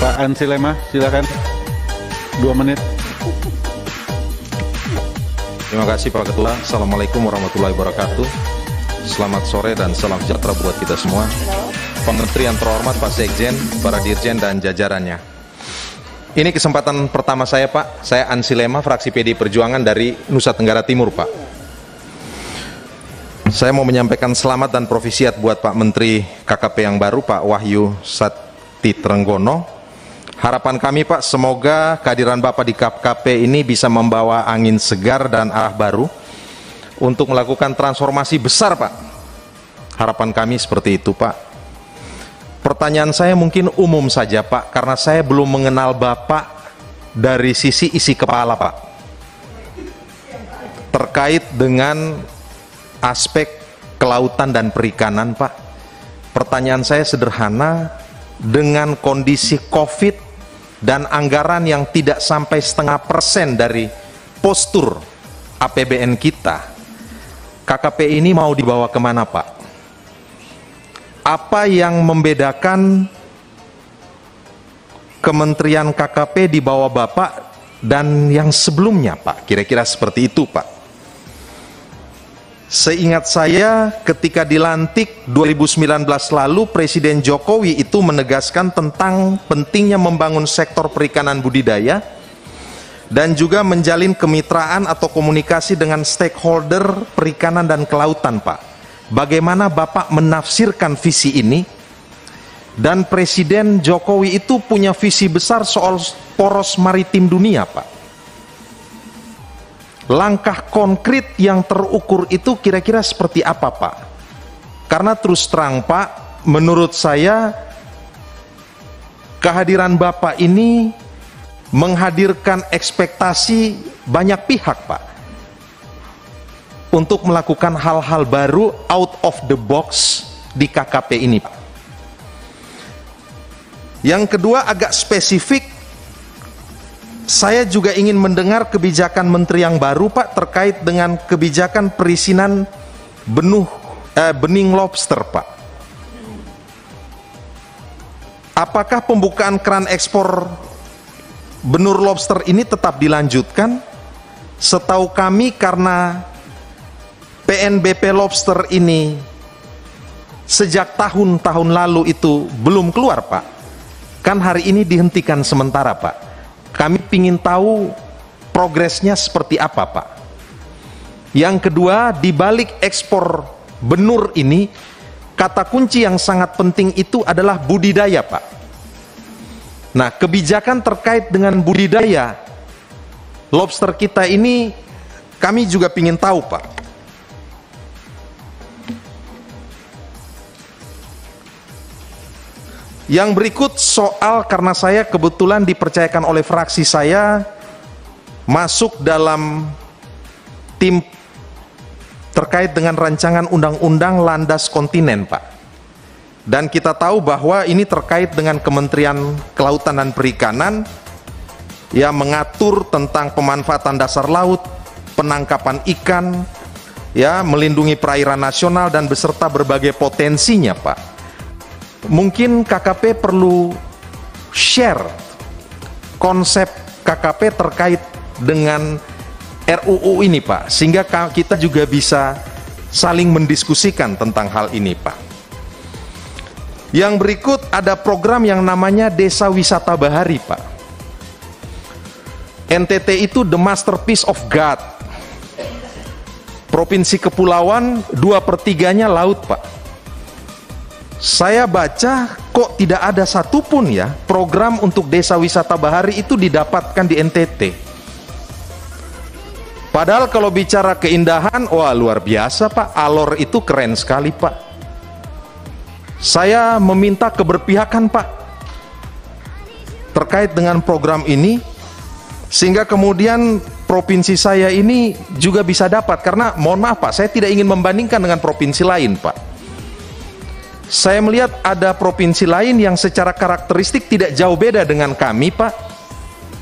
Pak Ansilema, silakan 2 menit. Terima kasih Pak Ketua. Assalamualaikum warahmatullahi wabarakatuh. Selamat sore dan salam sejahtera buat kita semua. Pak Menteri yang terhormat, Pak Sekjen, para dirjen dan jajarannya. Ini kesempatan pertama saya Pak. Saya Ansilema, fraksi PD Perjuangan dari Nusa Tenggara Timur Pak. Saya mau menyampaikan selamat dan profisiat buat Pak Menteri KKP yang baru, Pak Wahyu Sati Trenggono. Harapan kami Pak, semoga kehadiran Bapak di KKP ini bisa membawa angin segar dan arah baru untuk melakukan transformasi besar Pak. Harapan kami seperti itu Pak. Pertanyaan saya mungkin umum saja Pak, karena saya belum mengenal Bapak dari sisi isi kepala Pak, terkait dengan aspek kelautan dan perikanan Pak. Pertanyaan saya sederhana, dengan kondisi COVID dan anggaran yang tidak sampai 0,5% dari postur APBN kita, KKP ini mau dibawa kemana Pak? Apa yang membedakan Kementerian KKP di bawah Bapak dan yang sebelumnya Pak? Kira-kira seperti itu Pak. Seingat saya ketika dilantik 2019 lalu, Presiden Jokowi itu menegaskan tentang pentingnya membangun sektor perikanan budidaya dan juga menjalin kemitraan atau komunikasi dengan stakeholder perikanan dan kelautan Pak. Bagaimana Bapak menafsirkan visi ini? Dan Presiden Jokowi itu punya visi besar soal poros maritim dunia Pak. Langkah konkret yang terukur itu kira-kira seperti apa Pak? Karena terus terang Pak, menurut saya kehadiran Bapak ini menghadirkan ekspektasi banyak pihak Pak untuk melakukan hal-hal baru out of the box di KKP ini Pak. Yang kedua agak spesifik, saya juga ingin mendengar kebijakan Menteri yang baru Pak terkait dengan kebijakan perizinan bening lobster Pak. Apakah pembukaan keran ekspor benur lobster ini tetap dilanjutkan? Setahu kami karena PNBP lobster ini sejak tahun-tahun lalu itu belum keluar Pak, kan hari ini dihentikan sementara Pak. Kami ingin tahu progresnya seperti apa Pak. Yang kedua, di balik ekspor benur ini, kata kunci yang sangat penting itu adalah budidaya Pak. Nah, kebijakan terkait dengan budidaya lobster kita ini kami juga ingin tahu Pak. Yang berikut soal, karena saya kebetulan dipercayakan oleh fraksi saya masuk dalam tim terkait dengan rancangan undang-undang landas kontinen Pak. Dan kita tahu bahwa ini terkait dengan Kementerian Kelautan dan Perikanan yang mengatur tentang pemanfaatan dasar laut, penangkapan ikan, ya, melindungi perairan nasional dan beserta berbagai potensinya Pak. Mungkin KKP perlu share konsep KKP terkait dengan RUU ini Pak, sehingga kita juga bisa saling mendiskusikan tentang hal ini Pak. Yang berikut ada program yang namanya Desa Wisata Bahari Pak. NTT itu the masterpiece of God. Provinsi Kepulauan 2/3-nya laut Pak. Saya baca kok tidak ada satupun ya program untuk desa wisata bahari itu didapatkan di NTT. Padahal kalau bicara keindahan, wah luar biasa Pak, Alor itu keren sekali Pak. Saya meminta keberpihakan Pak terkait dengan program ini, sehingga kemudian provinsi saya ini juga bisa dapat. Karena mohon maaf Pak, saya tidak ingin membandingkan dengan provinsi lain Pak. Saya melihat ada provinsi lain yang secara karakteristik tidak jauh beda dengan kami Pak,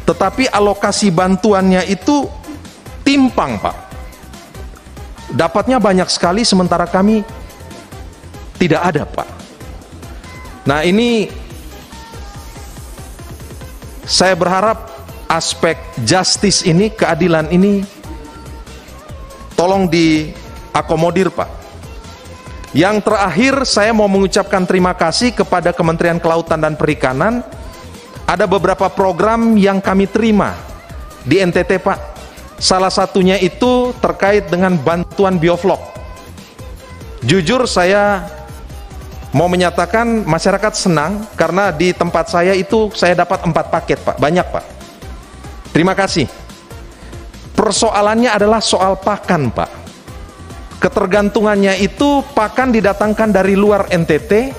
tetapi alokasi bantuannya itu timpang Pak. Dapatnya banyak sekali sementara kami tidak ada Pak. Nah ini saya berharap aspek justice ini, keadilan ini tolong diakomodir, Pak. Yang terakhir, saya mau mengucapkan terima kasih kepada Kementerian Kelautan dan Perikanan. Ada beberapa program yang kami terima di NTT, Pak. Salah satunya itu terkait dengan bantuan bioflok. Jujur saya mau menyatakan masyarakat senang karena di tempat saya itu saya dapat 4 paket, Pak. Banyak, Pak. Terima kasih. Persoalannya adalah soal pakan, Pak. Ketergantungannya itu pakan didatangkan dari luar NTT,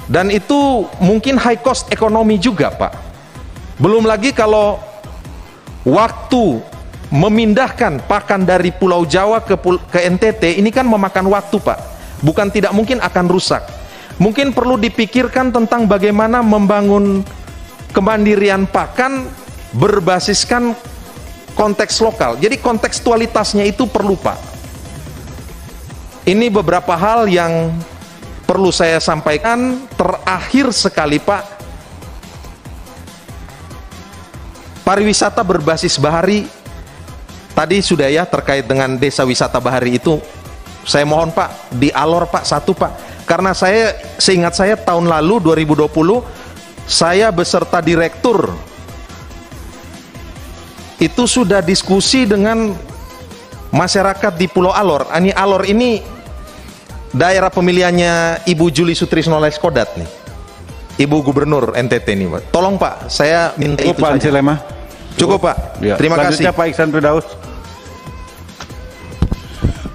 dan itu mungkin high cost ekonomi juga, Pak. Belum lagi kalau waktu memindahkan pakan dari Pulau Jawa ke NTT, ini kan memakan waktu, Pak. Bukan tidak mungkin akan rusak. Mungkin perlu dipikirkan tentang bagaimana membangun kemandirian pakan berbasiskan konteks lokal. Jadi kontekstualitasnya itu perlu, Pak. Ini beberapa hal yang perlu saya sampaikan. Terakhir sekali, Pak, pariwisata berbasis bahari tadi sudah ya, terkait dengan desa wisata bahari itu saya mohon, Pak, di alor, Pak, satu, Pak, karena seingat saya tahun lalu 2020 saya beserta direktur itu sudah diskusi dengan masyarakat di Pulau Alor. Ini Alor ini daerah pemilihannya Ibu Juli Sutrisno Leskodat nih, Ibu Gubernur NTT nih, Pak. Tolong, Pak, saya minta Cukup, itu Pak saja. Ansilema. Cukup, Pak. Ya. Terima kasih. Selanjutnya Pak Iksan Firdaus.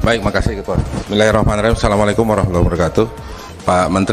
Baik, makasih Ketua. Bismillahirrahmanirrahim. Assalamualaikum warahmatullahi wabarakatuh. Pak Menteri.